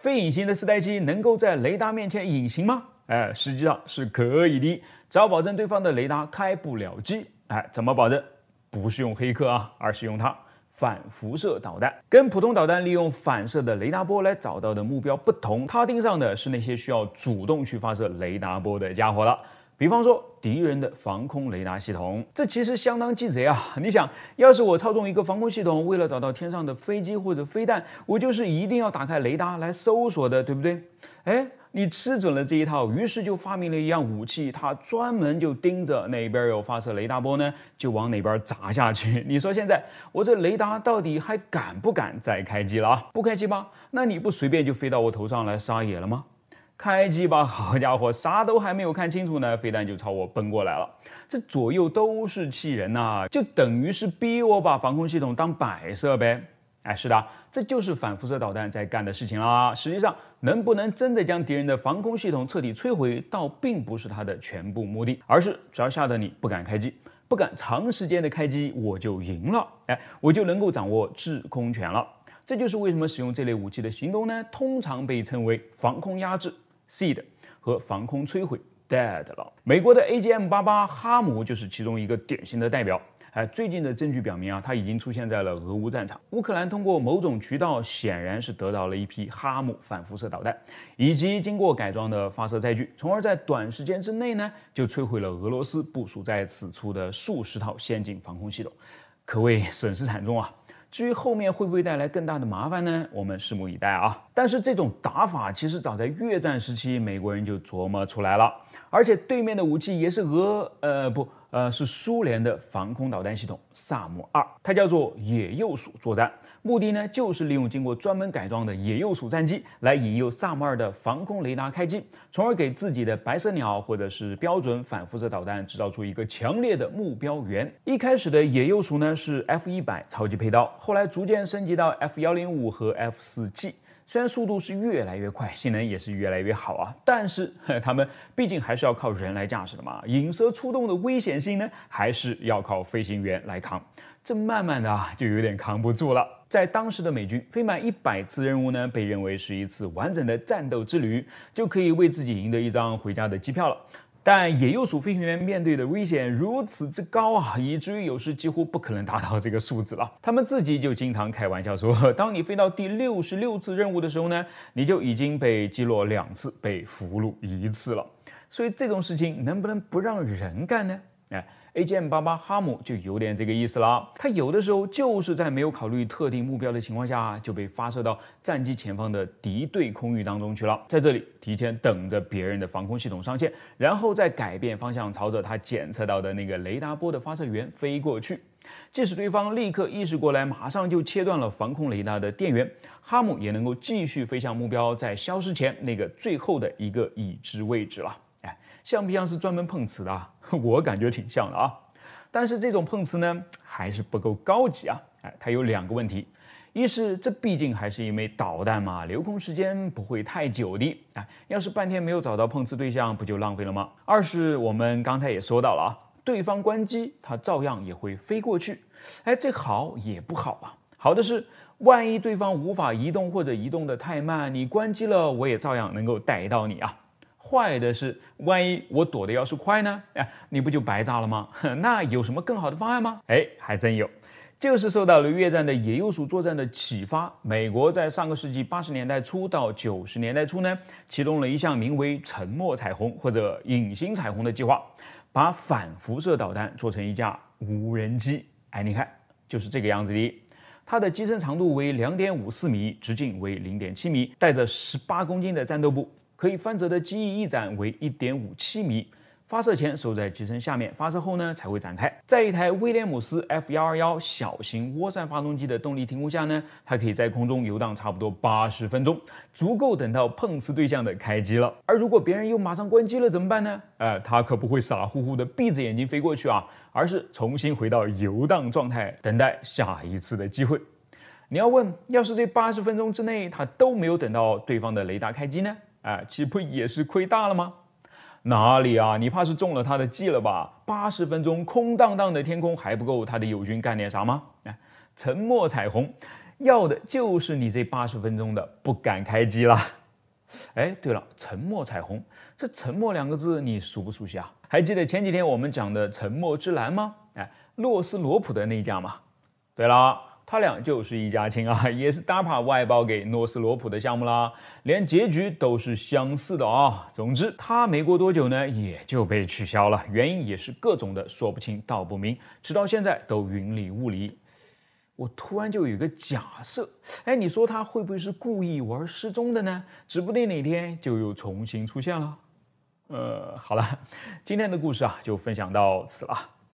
非隐形的四代机能够在雷达面前隐形吗？实际上是可以的，只要保证对方的雷达开不了机。怎么保证？不是用黑客啊，而是用它反辐射导弹。跟普通导弹利用反射的雷达波来找到的目标不同，它盯上的是那些需要主动去发射雷达波的家伙了。比方说敌人的防空雷达系统，这其实相当鸡贼啊！你想，要是我操纵一个防空系统，为了找到天上的飞机或者飞弹，我就是一定要打开雷达来搜索的，对不对？你吃准了这一套，于是就发明了一样武器，它专门就盯着哪边有发射雷达波呢，就往哪边砸下去。你说现在我这雷达到底还敢不敢再开机了啊？不开机吧？那你不随便就飞到我头上来撒野了吗？开机吧，好家伙，啥都还没有看清楚呢，飞弹就朝我奔过来了，这左右都是气人呐，就等于是逼我把防空系统当摆设呗。是的，这就是反辐射导弹在干的事情啦。实际上，能不能真的将敌人的防空系统彻底摧毁，倒并不是它的全部目的，而是只要吓得你不敢开机，不敢长时间的开机，我就赢了，我就能够掌握制空权了。这就是为什么使用这类武器的行动呢，通常被称为防空压制 （SEAD） 和防空摧毁 （DEAD） 了。美国的 AGM-88哈姆就是其中一个典型的代表。最近的证据表明啊，它已经出现在了俄乌战场。乌克兰通过某种渠道，显然是得到了一批哈姆反辐射导弹，以及经过改装的发射载具，从而在短时间之内呢，就摧毁了俄罗斯部署在此处的数十套先进防空系统，可谓损失惨重啊。至于后面会不会带来更大的麻烦呢？我们拭目以待啊。但是这种打法其实早在越战时期，美国人就琢磨出来了，而且对面的武器也是是苏联的防空导弹系统萨姆2，它叫做野鼬鼠作战，目的呢就是利用经过专门改装的野鼬鼠战机来引诱萨姆2的防空雷达开机，从而给自己的白色鸟或者是标准反辐射导弹制造出一个强烈的目标源。一开始的野鼬鼠呢是 F100超级配刀，后来逐渐升级到 F105和 F4G。虽然速度是越来越快，性能也是越来越好啊，但是他们毕竟还是要靠人来驾驶的嘛，引蛇出洞的危险性呢，还是要靠飞行员来扛。这慢慢的就有点扛不住了。在当时的美军，飞满100次任务呢，被认为是一次完整的战斗之旅，就可以为自己赢得一张回家的机票了。但野鼬鼠飞行员面对的危险如此之高啊，以至于有时几乎不可能达到这个数字了。他们自己就经常开玩笑说，当你飞到第66次任务的时候呢，你就已经被击落2次，被俘虏1次了。所以这种事情能不能不让人干呢？AGM-88哈姆就有点这个意思了，它有的时候就是在没有考虑特定目标的情况下，就被发射到战机前方的敌对空域当中去了，在这里提前等着别人的防空系统上线，然后再改变方向，朝着它检测到的那个雷达波的发射源飞过去。即使对方立刻意识过来，马上就切断了防空雷达的电源，哈姆也能够继续飞向目标在消失前那个最后的一个已知位置了。像不像是专门碰瓷的啊？我感觉挺像的啊。但是这种碰瓷呢，还是不够高级啊。它有2个问题，一是这毕竟还是一枚导弹嘛，留空时间不会太久的。要是半天没有找到碰瓷对象，不就浪费了吗？二是我们刚才也说到了啊，对方关机，它照样也会飞过去。这好也不好啊。好的是，万一对方无法移动或者移动得太慢，你关机了，我也照样能够逮到你啊。坏的是，万一我躲得要是快呢？你不就白炸了吗？那有什么更好的方案吗？还真有，就是受到了越战的野鼬鼠作战的启发，美国在上个世纪80年代初到90年代初呢，启动了一项名为“沉默彩虹”或者“隐形彩虹”的计划，把反辐射导弹做成一架无人机。你看，就是这个样子的。它的机身长度为2.54米，直径为0.7米，带着18公斤的战斗部。可以翻折的机翼翼展为1.57米，发射前收在机身下面，发射后呢才会展开。在一台威廉姆斯 F121小型涡扇发动机的动力提供下呢，它可以在空中游荡差不多80分钟，足够等到碰瓷对象的开机了。而如果别人又马上关机了怎么办呢？它可不会傻乎乎的闭着眼睛飞过去啊，而是重新回到游荡状态，等待下一次的机会。你要问，要是这80分钟之内它都没有等到对方的雷达开机呢？岂不也是亏大了吗？哪里啊，你怕是中了他的计了吧？80分钟空荡荡的天空还不够他的友军干点啥吗？沉默彩虹要的就是你这80分钟的不敢开机啦。哎，对了，沉默彩虹，这沉默2个字你熟不熟悉啊？还记得前几天我们讲的沉默之蓝吗？哎，洛斯罗普的那家嘛。对了，他俩就是一家亲啊，也是 DARPA 外包给诺斯罗普的项目啦，连结局都是相似的啊。总之，他没过多久呢，也就被取消了，原因也是各种的说不清道不明，直到现在都云里雾里。我突然就有一个假设，哎，你说他会不会是故意玩失踪的呢？指不定哪天就又重新出现了。好了，今天的故事啊就分享到此了。